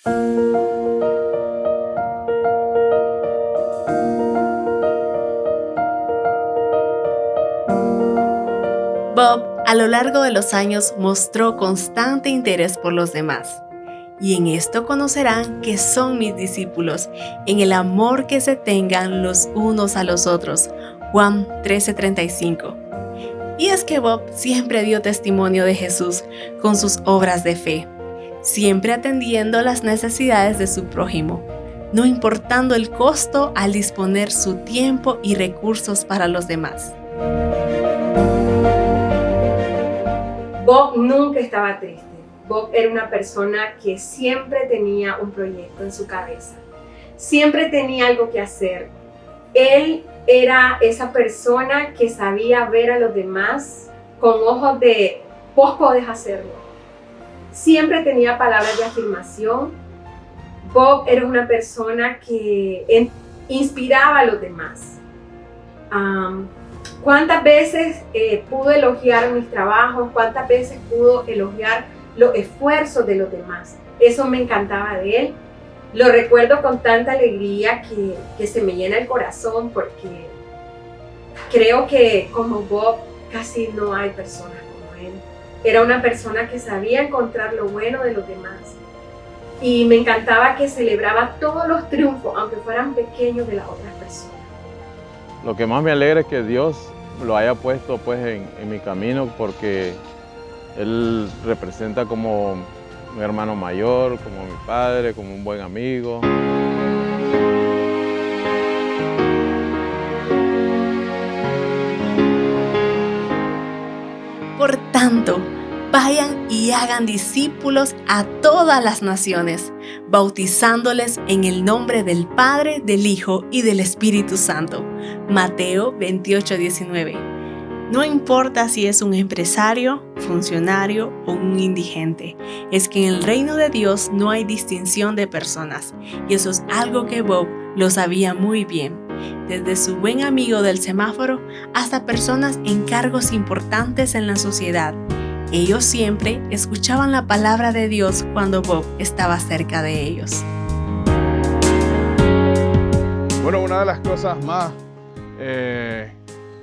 Bob, a lo largo de los años, mostró constante interés por los demás. Y en esto conocerán que son mis discípulos, en el amor que se tengan los unos a los otros. Juan 13:35. Y es que Bob siempre dio testimonio de Jesús con sus obras de fe, siempre atendiendo las necesidades de su prójimo, no importando el costo al disponer su tiempo y recursos para los demás. Bob nunca estaba triste. Bob era una persona que siempre tenía un proyecto en su cabeza. Siempre tenía algo que hacer. Él era esa persona que sabía ver a los demás con ojos de vos podés hacerlo. Siempre tenía palabras de afirmación. Bob era una persona que inspiraba a los demás. ¿Cuántas veces pudo elogiar mis trabajos? ¿Cuántas veces pudo elogiar los esfuerzos de los demás? Eso me encantaba de él. Lo recuerdo con tanta alegría que se me llena el corazón, porque creo que como Bob casi no hay personas como él. Era una persona que sabía encontrar lo bueno de los demás. Y me encantaba que celebraba todos los triunfos, aunque fueran pequeños, de las otras personas. Lo que más me alegra es que Dios lo haya puesto pues en mi camino, porque Él representa como mi hermano mayor, como mi padre, como un buen amigo. Por tanto, vayan y hagan discípulos a todas las naciones, bautizándoles en el nombre del Padre, del Hijo y del Espíritu Santo. Mateo 28:19. No importa si es un empresario, funcionario o un indigente, es que en el reino de Dios no hay distinción de personas, y eso es algo que Bob lo sabía muy bien. Desde su buen amigo del semáforo hasta personas en cargos importantes en la sociedad. Ellos siempre escuchaban la palabra de Dios cuando Bob estaba cerca de ellos. Bueno, una de las cosas más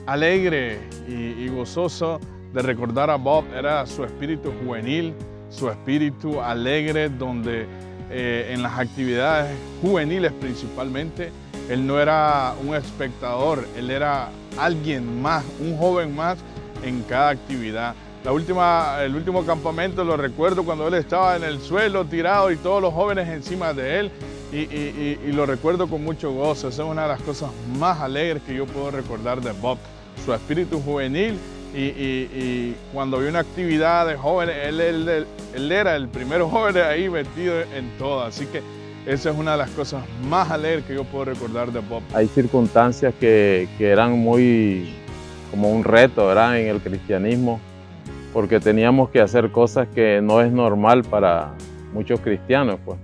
alegre y gozoso de recordar a Bob era su espíritu juvenil, su espíritu alegre, donde en las actividades juveniles principalmente, él no era un espectador, él era alguien más, un joven más en cada actividad. El último campamento lo recuerdo cuando él estaba en el suelo tirado y todos los jóvenes encima de él, y lo recuerdo con mucho gozo. Esa es una de las cosas más alegres que yo puedo recordar de Bob, su espíritu juvenil, y cuando había una actividad de jóvenes, él era el primer joven ahí metido en todo. Así que esa es una de las cosas más alegres que yo puedo recordar de Bob. Hay circunstancias que eran muy como un reto, ¿verdad?, en el cristianismo, porque teníamos que hacer cosas que no es normal para muchos cristianos, pues.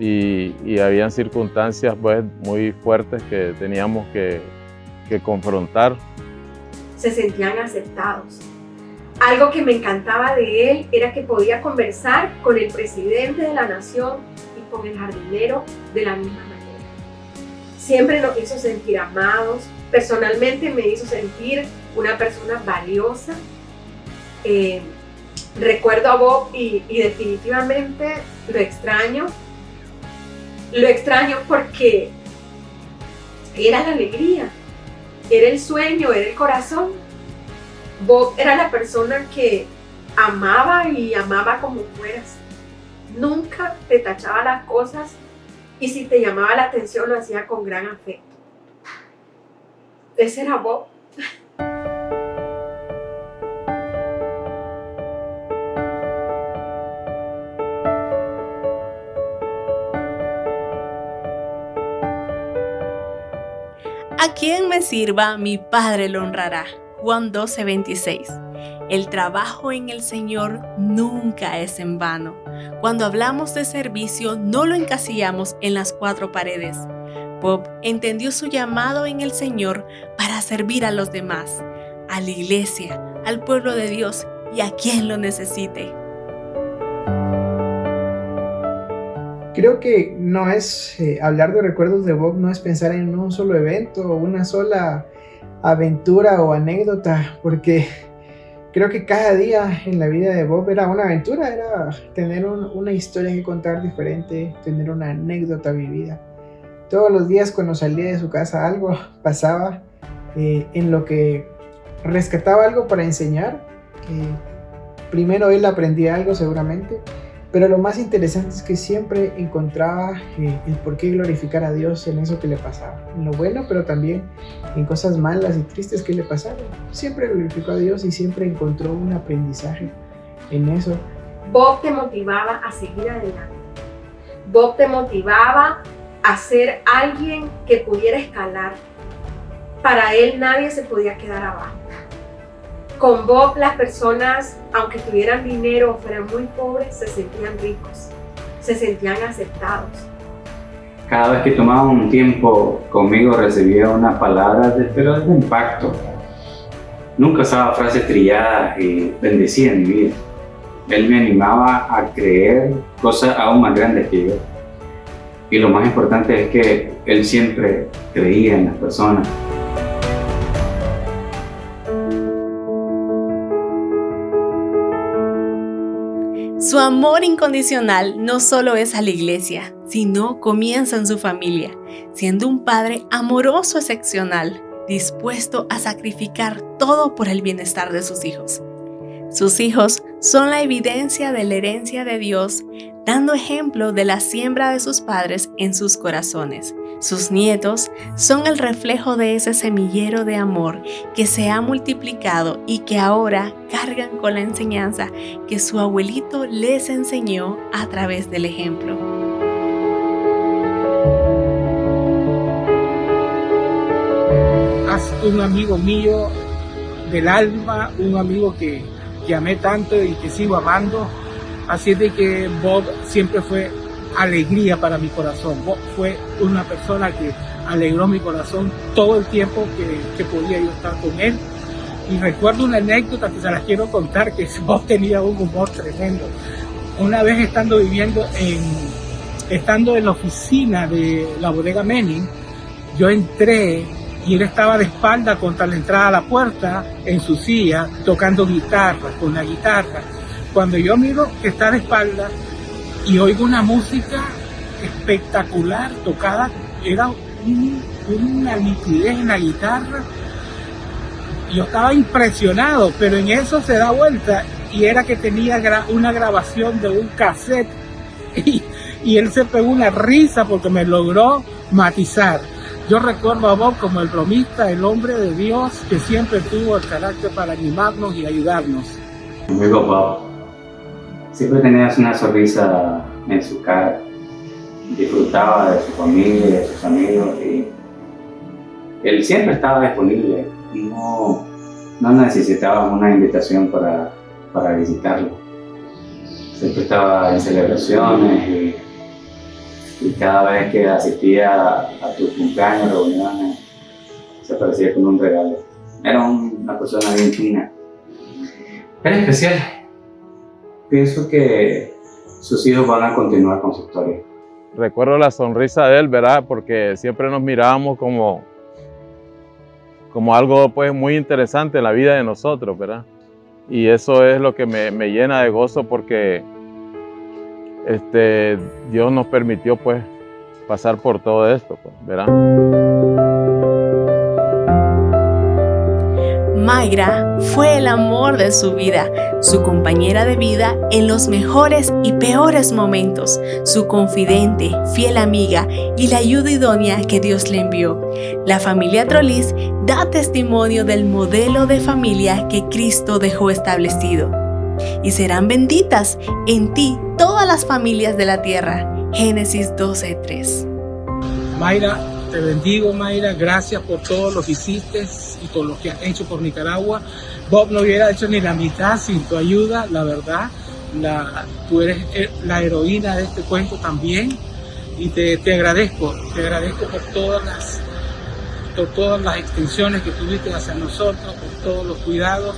Y habían circunstancias pues muy fuertes que teníamos que confrontar. Se sentían aceptados. Algo que me encantaba de él era que podía conversar con el presidente de la nación y con el jardinero de la misma manera. Siempre nos hizo sentir amados. Personalmente me hizo sentir una persona valiosa. Recuerdo a Bob y definitivamente lo extraño. Lo extraño porque era la alegría, era el sueño, era el corazón. Bob era la persona que amaba y amaba como fueras. Nunca te tachaba las cosas, y si te llamaba la atención lo hacía con gran afecto. Ese era Bob. A quien me sirva, mi Padre lo honrará. Juan 12:26. El trabajo en el Señor nunca es en vano. Cuando hablamos de servicio, no lo encasillamos en las cuatro paredes. Bob entendió su llamado en el Señor para servir a los demás, a la iglesia, al pueblo de Dios y a quien lo necesite. Creo que no es hablar de recuerdos de Bob, no es pensar en un solo evento o una sola aventura o anécdota, porque creo que cada día en la vida de Bob era una aventura, era tener una historia que contar diferente, tener una anécdota vivida. Todos los días cuando salía de su casa algo pasaba en lo que rescataba algo para enseñar. Primero él aprendía algo seguramente, pero lo más interesante es que siempre encontraba el por qué glorificar a Dios en eso que le pasaba, en lo bueno, pero también en cosas malas y tristes que le pasaron. Siempre glorificó a Dios y siempre encontró un aprendizaje en eso. Bob te motivaba a seguir adelante. Bob te motivaba a ser alguien que pudiera escalar. Para él nadie se podía quedar abajo. Con Bob las personas, aunque tuvieran dinero o fueran muy pobres, se sentían ricos, se sentían aceptados. Cada vez que tomaba un tiempo conmigo recibía una palabra pero de impacto. Nunca usaba frases trilladas y bendecía mi vida. Él me animaba a creer cosas aún más grandes que yo. Y lo más importante es que él siempre creía en las personas. Su amor incondicional no solo es a la iglesia, sino comienza en su familia, siendo un padre amoroso excepcional, dispuesto a sacrificar todo por el bienestar de sus hijos. Sus hijos son la evidencia de la herencia de Dios, dando ejemplo de la siembra de sus padres en sus corazones. Sus nietos son el reflejo de ese semillero de amor que se ha multiplicado y que ahora cargan con la enseñanza que su abuelito les enseñó a través del ejemplo. Has un amigo mío del alma, un amigo que amé tanto y que sigo amando. Así de que Bob siempre fue alegría para mi corazón. Bob fue una persona que alegró mi corazón todo el tiempo que podía yo estar con él. Y recuerdo una anécdota que se las quiero contar, que Bob tenía un humor tremendo. Una vez estando en la oficina de la bodega Manning, yo entré y él estaba de espalda contra la entrada a la puerta en su silla tocando guitarra, con la guitarra. Cuando yo miro que está de espalda y oigo una música espectacular tocada, era una nitidez en la guitarra. Yo estaba impresionado, pero en eso se da vuelta y era que tenía una grabación de un cassette y él se pegó una risa porque me logró matizar. Yo recuerdo a Bob como el bromista, el hombre de Dios que siempre tuvo el carácter para animarnos y ayudarnos. Amigo Bob, siempre tenía una sonrisa en su cara, disfrutaba de su familia, de sus amigos y él siempre estaba disponible. No necesitaba una invitación para visitarlo. Siempre estaba en celebraciones y cada vez que asistía a tus cumpleaños, reuniones, se aparecía con un regalo. Era una persona bien fina. Era especial. Pienso que sus hijos van a continuar con su historia. Recuerdo la sonrisa de él, ¿verdad? Porque siempre nos mirábamos como algo pues muy interesante en la vida de nosotros, ¿verdad? Y eso es lo que me llena de gozo porque Dios nos permitió pues pasar por todo esto, pues, ¿verdad? Mayra fue el amor de su vida, su compañera de vida en los mejores y peores momentos, su confidente, fiel amiga y la ayuda idónea que Dios le envió. La familia Trolis da testimonio del modelo de familia que Cristo dejó establecido. Y serán benditas en ti todas las familias de la tierra. Génesis 12:3. Mayra, te bendigo, Mayra. Gracias por todo lo que hiciste y por lo que has hecho por Nicaragua. Bob no hubiera hecho ni la mitad sin tu ayuda, la verdad. Tú eres la heroína de este cuento también. Y te agradezco por todas las extensiones que tuviste hacia nosotros, por todos los cuidados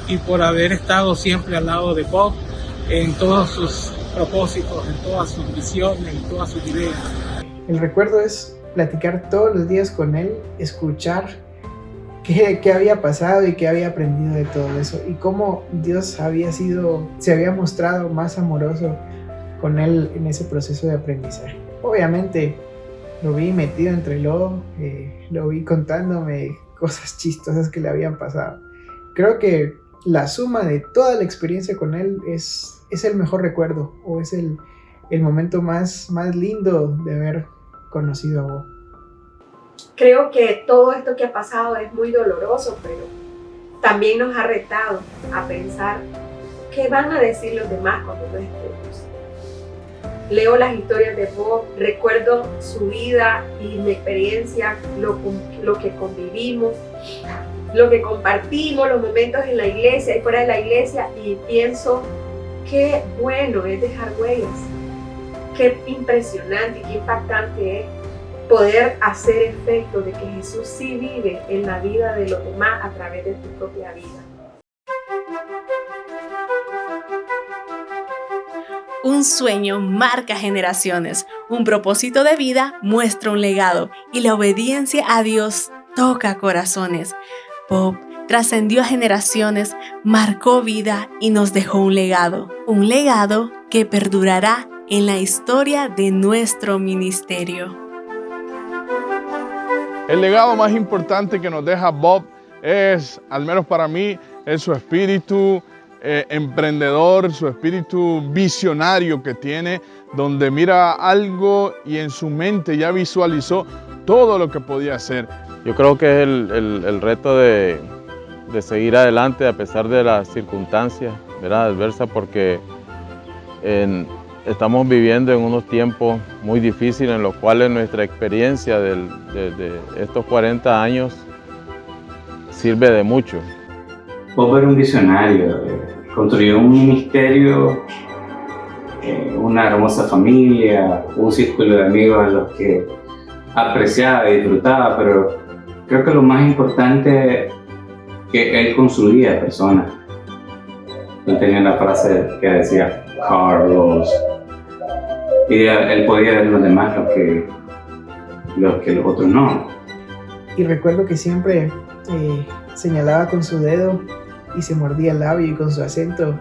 y por haber estado siempre al lado de Bob en todos sus propósitos, en todas sus visiones, en todas sus ideas. El recuerdo es platicar todos los días con él, escuchar qué había pasado y qué había aprendido de todo eso y cómo Dios se había mostrado más amoroso con él en ese proceso de aprendizaje. Obviamente lo vi metido entre el lodo, lo vi contándome cosas chistosas que le habían pasado. Creo que la suma de toda la experiencia con él es el mejor recuerdo, o es el momento más lindo de haber conocido a Bob. Creo que todo esto que ha pasado es muy doloroso, pero también nos ha retado a pensar qué van a decir los demás cuando no estemos. Leo las historias de Bob, recuerdo su vida y mi experiencia, lo que convivimos, lo que compartimos, los momentos en la iglesia y fuera de la iglesia, y pienso qué bueno es dejar huellas, qué impresionante y qué impactante es poder hacer efecto de que Jesús sí vive en la vida de los demás a través de tu propia vida. Un sueño marca generaciones, un propósito de vida muestra un legado y la obediencia a Dios toca corazones. Bob trascendió a generaciones, marcó vida y nos dejó un legado que perdurará en la historia de nuestro ministerio. El legado más importante que nos deja Bob es, al menos para mí, es su espíritu emprendedor, su espíritu visionario que tiene, donde mira algo y en su mente ya visualizó todo lo que podía hacer. Yo creo que es el reto de seguir adelante a pesar de las circunstancias, ¿verdad?, adversas, porque estamos viviendo en unos tiempos muy difíciles en los cuales nuestra experiencia de estos 40 años sirve de mucho. Bob era un visionario, construyó un ministerio, una hermosa familia, un círculo de amigos a los que apreciaba y disfrutaba, pero creo que lo más importante es que él construía personas. Él tenía una frase que decía Carlos, y él podía ver los demás lo que los otros no. Y recuerdo que siempre señalaba con su dedo y se mordía el labio, y con su acento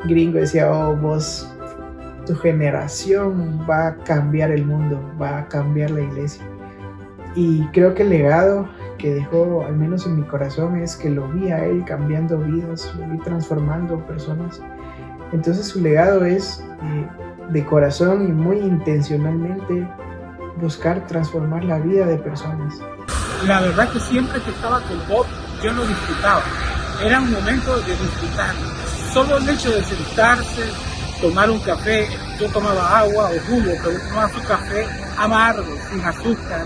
gringo decía: oh, vos, tu generación va a cambiar el mundo, va a cambiar la iglesia. Y creo que el legado que dejó, al menos en mi corazón, es que lo vi a él cambiando vidas, lo vi transformando personas. Entonces su legado es de corazón y muy intencionalmente buscar transformar la vida de personas. La verdad que siempre que estaba con Bob, yo lo disfrutaba. Era un momento de disfrutar. Solo el hecho de sentarse, tomar un café, yo tomaba agua o jugo, pero él tomaba su café amargo, sin azúcar.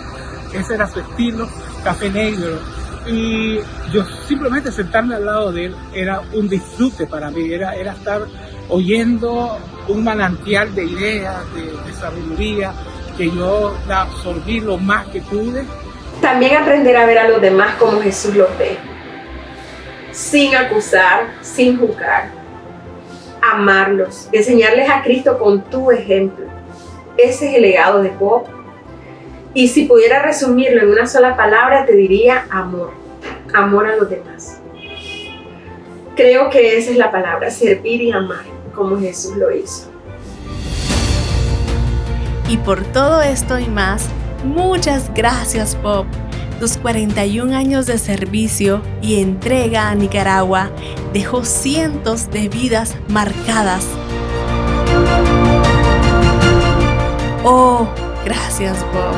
Ese era su estilo, café negro. Y yo simplemente sentarme al lado de él era un disfrute para mí, era estar oyendo un manantial de ideas, de sabiduría, que yo la absorbí lo más que pude. También aprender a ver a los demás como Jesús los ve, sin acusar, sin juzgar, amarlos, enseñarles a Cristo con tu ejemplo. Ese es el legado de Bob. Y si pudiera resumirlo en una sola palabra, te diría amor. Amor a los demás. Creo que esa es la palabra, servir y amar, como Jesús lo hizo. Y por todo esto y más, muchas gracias, Bob. Tus 41 años de servicio y entrega a Nicaragua dejó cientos de vidas marcadas. Oh, gracias, Bob.